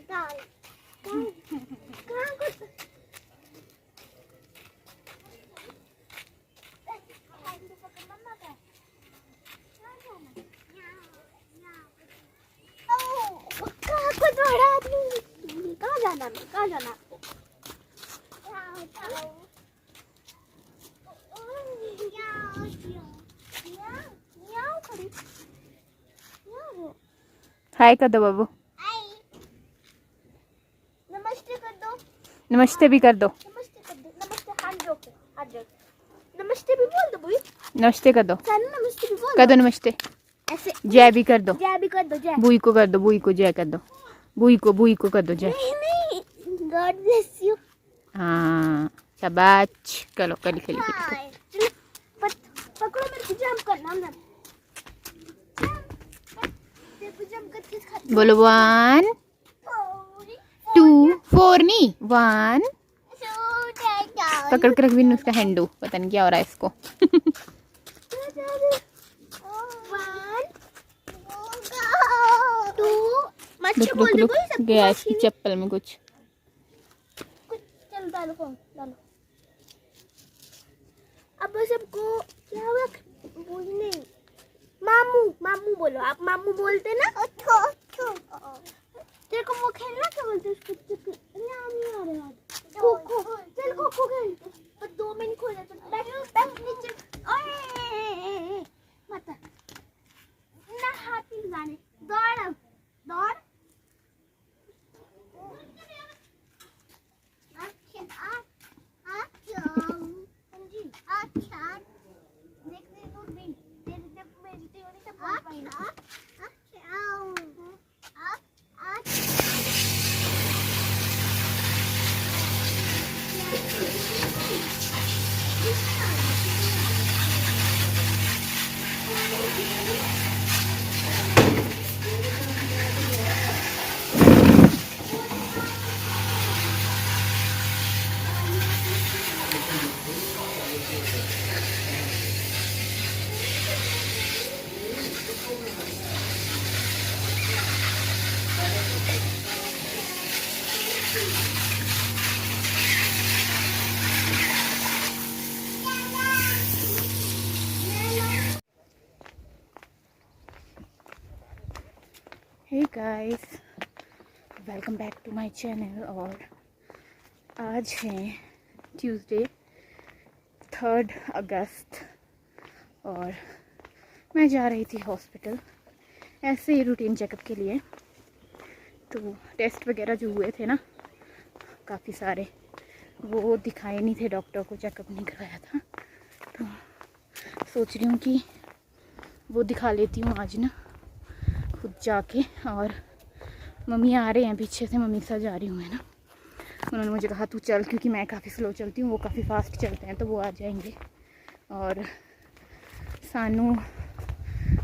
दाल कहाँ कुछ कहाँ जाना कहाँ जाना आपको? हाय कर दो बाबू, नमस्ते कर दो, नमस्ते भी कर दो, नमस्ते कर दो, नमस्ते हाथ जोड़ हाथ जोड़, नमस्ते भी बोल दो बुई, नमस्ते कर दो, नमस्ते भी बोल कर दो नमस्ते, ऐसे जय भी कर दो, जय भी कर दो, जय बुई को कर दो, बुई को जय कर दो, बुई को कर दो जय। नहीं गॉड ब्लेस यू। हाँ शाबाश, चलो कल खेल पकड़ो मेरे को जंप करना ना, तेरे को जंप करके खाते बोलो 1 2 4 नहीं 1। पकड़ के रख भी उसका हैंडू, पता नहीं क्या हो रहा है इसको। रुक रुक रुक गया इसकी चप्पल में कुछ। चल डालो फोन डालो। अब सबको क्या हुआ? बोलने मामू मामू बोलो, आप मामू बोलते ना। तेरे को वो खेलना क्या बोलते उसको? नहीं आ रहा खो खो, चल खो खो खेलते पर 2 मिनट खो जाते। बैठ नीचे, ओए मत ना हाथ नहीं लगाने, दौड़ दौड़। Hey guys, welcome back to my channel. और आज है ट्यूसडे 3 अगस्त और मैं जा रही थी हॉस्पिटल ऐसे ही रूटीन चेकअप के लिए। तो टेस्ट वगैरह जो हुए थे ना काफ़ी सारे, वो दिखाए नहीं थे डॉक्टर को, चेकअप नहीं करवाया था। तो सोच रही हूँ कि वो दिखा लेती हूँ आज ना खुद जाके। और मम्मी आ रहे हैं पीछे से, मम्मी के साथ जा रही हूँ मैं ना। उन्होंने मुझे कहा तू चल, क्योंकि मैं काफ़ी स्लो चलती हूँ, वो काफ़ी फास्ट चलते हैं, तो वो आ जाएंगे। और सानू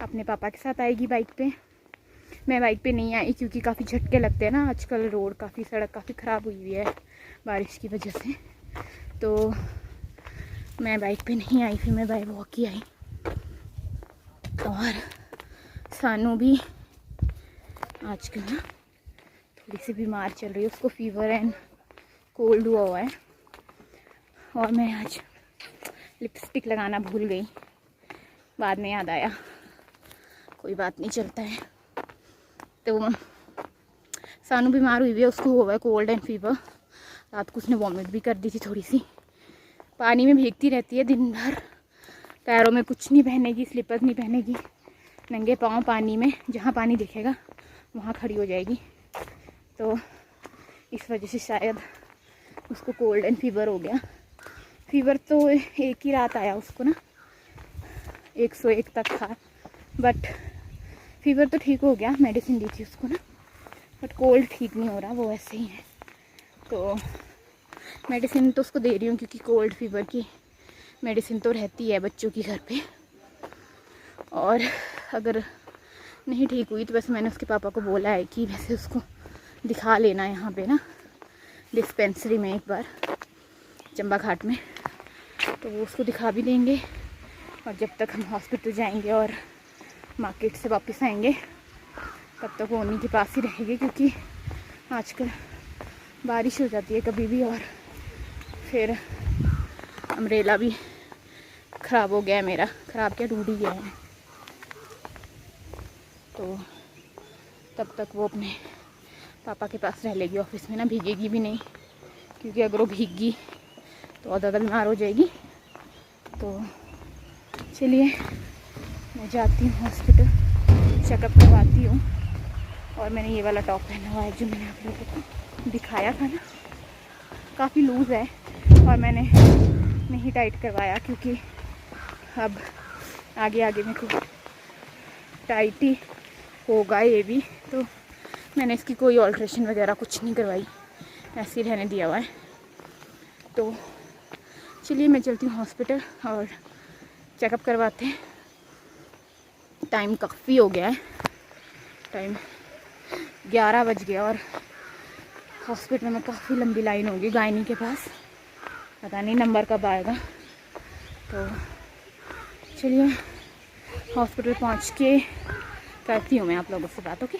अपने पापा के साथ आएगी बाइक पे। मैं बाइक पे नहीं आई क्योंकि काफ़ी झटके लगते हैं ना आजकल, रोड काफ़ी, सड़क काफ़ी ख़राब हुई हुई है बारिश की वजह से। तो मैं बाइक पे नहीं आई, फिर मैं बाय वॉक ही आई। और सानू भी आजकल ना थोड़ी सी बीमार चल रही है, उसको फीवर एंड कोल्ड हुआ है। और मैं आज लिपस्टिक लगाना भूल गई, बाद में याद आया, कोई बात नहीं, चलता है। तो सानू बीमार हुई है, उसको हुआ है कोल्ड एंड फीवर। रात को उसने वॉमिट भी कर दी थी थोड़ी सी। पानी में भीगती रहती है दिन भर, पैरों में कुछ नहीं पहनेगी, स्लीपर्स नहीं पहनेगी, नंगे पाँव पानी में, जहाँ पानी दिखेगा वहाँ खड़ी हो जाएगी। तो इस वजह से शायद उसको कोल्ड एंड फीवर हो गया। फीवर तो एक ही रात आया उसको ना, 101 तक था, बट फीवर तो ठीक हो गया, मेडिसिन दी थी उसको ना, बट कोल्ड ठीक नहीं हो रहा, वो ऐसे ही है। तो मेडिसिन तो उसको दे रही हूँ क्योंकि कोल्ड फीवर की मेडिसिन तो रहती है बच्चों की घर पे। और अगर नहीं ठीक हुई तो वैसे मैंने उसके पापा को बोला है कि वैसे उसको दिखा लेना यहाँ पे ना डिस्पेंसरी में एक बार, चंबा घाट में, तो वो उसको दिखा भी देंगे। और जब तक हम हॉस्पिटल जाएंगे और मार्केट से वापस आएंगे तब तक वो उन्हीं के पास ही रहेगी, क्योंकि आजकल बारिश हो जाती है कभी भी, और फिर अम्ब्रेला भी ख़राब हो गया है मेरा, ख़राब क्या, टूट ही गया है। तो तब तक वो अपने पापा के पास रह लेगी ऑफिस में ना, भीगेगी भी नहीं, क्योंकि अगर वो भीगी तो और ज़्यादा बीमार हो जाएगी। तो चलिए मैं जाती हूँ हॉस्पिटल, चेकअप करवाती हूँ। और मैंने ये वाला टॉप पहना हुआ है जो मैंने आप लोगों को दिखाया था ना, काफ़ी लूज़ है और मैंने नहीं टाइट करवाया, क्योंकि अब आगे आगे मेरे को टाइट ही होगा ये भी। तो मैंने इसकी कोई ऑल्ट्रेशन वगैरह कुछ नहीं करवाई, ऐसे ही रहने दिया हुआ है। तो चलिए मैं चलती हूँ हॉस्पिटल और चेकअप करवाते हैं। टाइम काफ़ी हो गया है, टाइम 11 बज गया और हॉस्पिटल में काफ़ी लंबी लाइन होगी गायनी के पास, पता नहीं नंबर कब आएगा। तो चलिए हॉस्पिटल पहुंच के करती हूँ मैं आप लोगों से बात। ओके,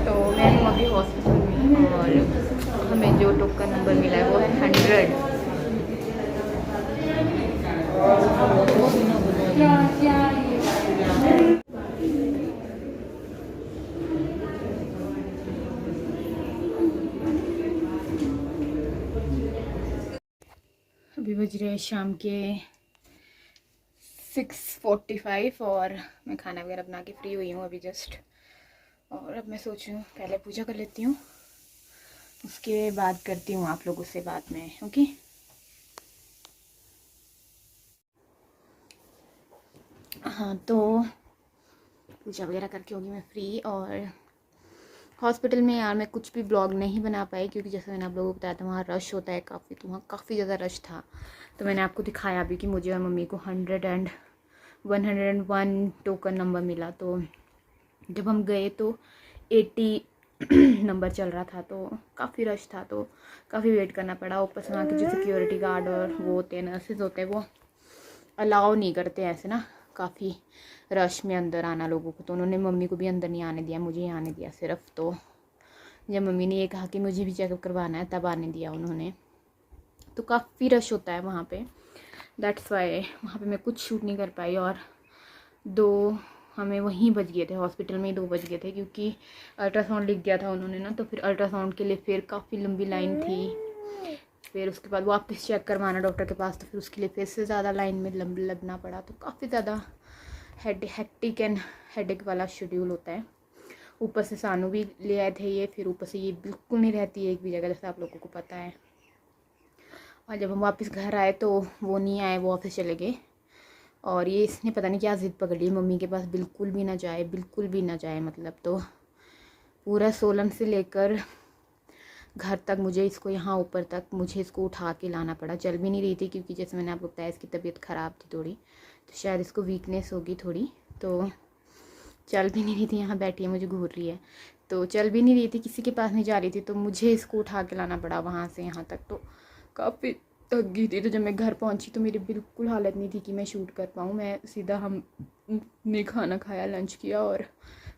तो मैं हूँ अभी हॉस्पिटल में और हमें जो टोकन नंबर मिला है वो है 100। अभी बज रहे हैं शाम के 6:45 और मैं खाना वगैरह बना के फ्री हुई हूँ अभी जस्ट। और अब मैं सोच रही हूँ पहले पूजा कर लेती हूँ, उसके बाद करती हूँ आप लोगों से बाद में। ओके, हाँ तो पूजा वगैरह करके होगी मैं फ्री। और हॉस्पिटल में यार मैं कुछ भी ब्लॉग नहीं बना पाई, क्योंकि जैसे मैंने आप लोगों को बताया था वहाँ रश होता है काफ़ी, तो वहाँ काफ़ी ज़्यादा रश था। तो मैंने आपको दिखाया भी कि मुझे और मम्मी को 101 टोकन नंबर मिला। तो जब हम गए तो 80 नंबर चल रहा था, तो काफ़ी रश था, तो काफ़ी वेट करना पड़ा। ऊपर से वहाँ के जो सिक्योरिटी गार्ड और वो होते हैं, नर्सेज होते हैं, वो अलाउ नहीं करते ऐसे ना काफ़ी रश में अंदर आना लोगों को। तो उन्होंने मम्मी को भी अंदर नहीं आने दिया, मुझे ही आने दिया सिर्फ। तो जब मम्मी ने ये कहा कि मुझे भी चेकअप करवाना है तब आने दिया उन्होंने। तो काफ़ी रश होता है वहाँ पे, दैट्स वाई वहाँ पे मैं कुछ शूट नहीं कर पाई। और हमें वहीं बज गए थे, हॉस्पिटल में ही 2 बज गए थे, क्योंकि अल्ट्रासाउंड लिख दिया था उन्होंने ना। तो फिर अल्ट्रासाउंड के लिए फिर काफ़ी लंबी लाइन थी, फिर उसके बाद वापस चेक करवाना डॉक्टर के पास, तो फिर उसके लिए फिर से ज़्यादा लाइन में लगना पड़ा। तो काफ़ी ज़्यादा हेक्टिक एंड हेडेक वाला शेड्यूल होता है। ऊपर से सानू भी ले आए थे ये, फिर ऊपर से ये बिल्कुल नहीं रहती है एक भी जगह, जैसे आप लोगों को पता है। और जब हम वापस घर आए तो वो नहीं आए, वो ऑफिस चले गए। और ये इसने पता नहीं क्या ज़िद पकड़ ली, मम्मी के पास बिल्कुल भी ना जाए, बिल्कुल भी ना जाए मतलब। तो पूरा सोलन से लेकर घर तक मुझे इसको, यहाँ ऊपर तक मुझे इसको उठा के लाना पड़ा। चल भी नहीं रही थी, क्योंकि जैसे मैंने आपको बताया इसकी तबीयत ख़राब थी थोड़ी, तो शायद इसको वीकनेस होगी थोड़ी। तो चल भी नहीं रही थी, यहाँ बैठी है मुझे घूर रही है, तो चल भी नहीं रही थी, किसी के पास नहीं जा रही थी, तो मुझे इसको उठा के लाना पड़ा वहाँ से यहाँ तक। तो काफ़ी थक गई थी। तो जब मैं घर पहुँची तो मेरी बिल्कुल हालत नहीं थी कि मैं शूट कर पाऊँ। मैं सीधा हमने खाना खाया, लंच किया, और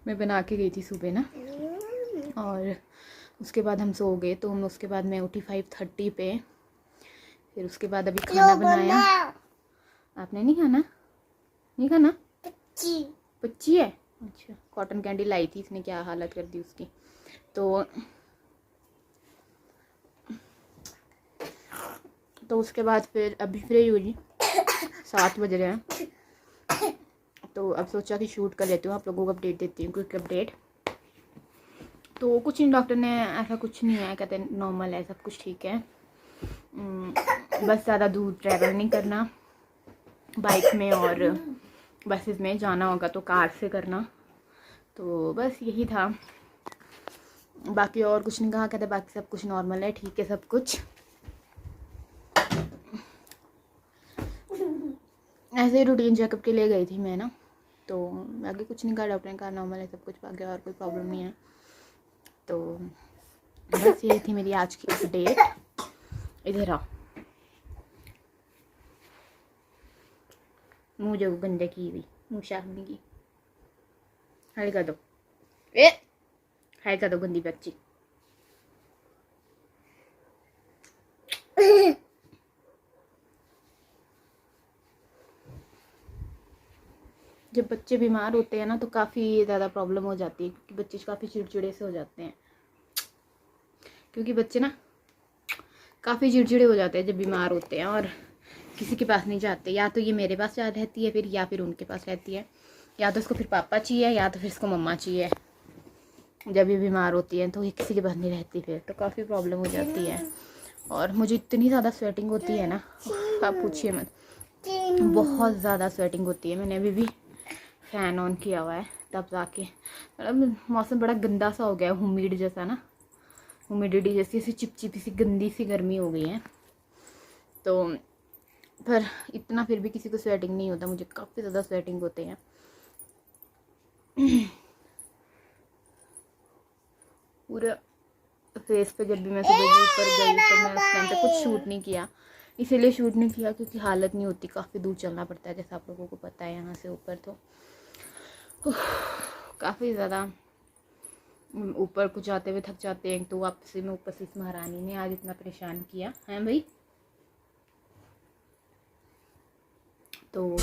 मैं बना के गई थी सुबह ना, और उसके बाद हम सो गए। तो हम उसके बाद मैं उठी 5:30 पे। फिर उसके बाद अभी खाना बनाया। आपने नहीं खाना? नहीं खाना? बच्ची है, अच्छा। कॉटन कैंडी लाई थी इसने, क्या हालत कर दी उसकी। तो उसके बाद फिर अभी फ्री हुई, 7 बज रहे हैं। तो अब सोचा कि शूट कर लेती हूँ, आप लोगों को अपडेट देती हूँ, क्विक अपडेट। तो कुछ नहीं, डॉक्टर ने ऐसा कुछ नहीं है, कहते नॉर्मल है, सब कुछ ठीक है। बस ज़्यादा दूर ट्रैवल नहीं करना बाइक में, और बसेस में जाना होगा तो कार से करना। तो बस यही था, बाकी और कुछ नहीं कहा। कहते बाकी सब कुछ नॉर्मल है, ठीक है सब कुछ। ऐसे ही रूटीन चेकअप के लिए गई थी मैं ना, तो बाकी कुछ नहीं कहा, डॉक्टर ने कहा नॉर्मल है सब कुछ, बाकी और कोई प्रॉब्लम नहीं है। तो बस यही थी मेरी आज की अपडेट। इधर आओ, मुँह जो गंदे की हुई, मुशाहनी की। हाय कर दो, ए हाय कर दो गंदी बच्ची। जब बच्चे बीमार होते हैं ना तो काफ़ी ज़्यादा प्रॉब्लम हो जाती है, क्योंकि बच्चे काफ़ी चिड़चिड़े से हो जाते हैं। क्योंकि बच्चे ना काफ़ी चिड़चिड़े हो जाते हैं जब बीमार होते हैं और किसी के पास नहीं जाते। या तो ये मेरे पास रहती है फिर, या फिर उनके पास रहती है, या तो इसको फिर पापा चाहिए, या तो फिर इसको मम्मा चाहिए। जब ये बीमार होती है तो ये किसी के पास नहीं रहती, फिर तो काफ़ी प्रॉब्लम हो जाती है। और मुझे इतनी ज़्यादा स्वेटिंग होती है ना, आप पूछिए मत, बहुत ज़्यादा स्वेटिंग होती है। मैंने अभी भी फ़ैन ऑन किया हुआ है, तब जाके मतलब मौसम बड़ा गंदा सा हो गया है, ह्यूमिड जैसा ना, ह्यूमिडिटी जैसी, ऐसी चिपचिपी सी गंदी सी गर्मी हो गई है। तो पर इतना फिर भी किसी को स्वेटिंग नहीं होता, मुझे काफ़ी ज़्यादा स्वेटिंग होते हैं। पूरा फेस पे जब भी मैं सुबह ऊपर गई तो मैं उस टाइम पे कुछ शूट नहीं किया, इसीलिए शूट नहीं किया क्योंकि हालत नहीं होती, काफ़ी दूर चलना पड़ता है, जैसा आप लोगों को पता है यहाँ से ऊपर। तो काफ़ी ज़्यादा ऊपर को जाते हुए थक जाते हैं। तो वापसी में ऊपर से इस महारानी ने आज इतना परेशान किया है भाई। तो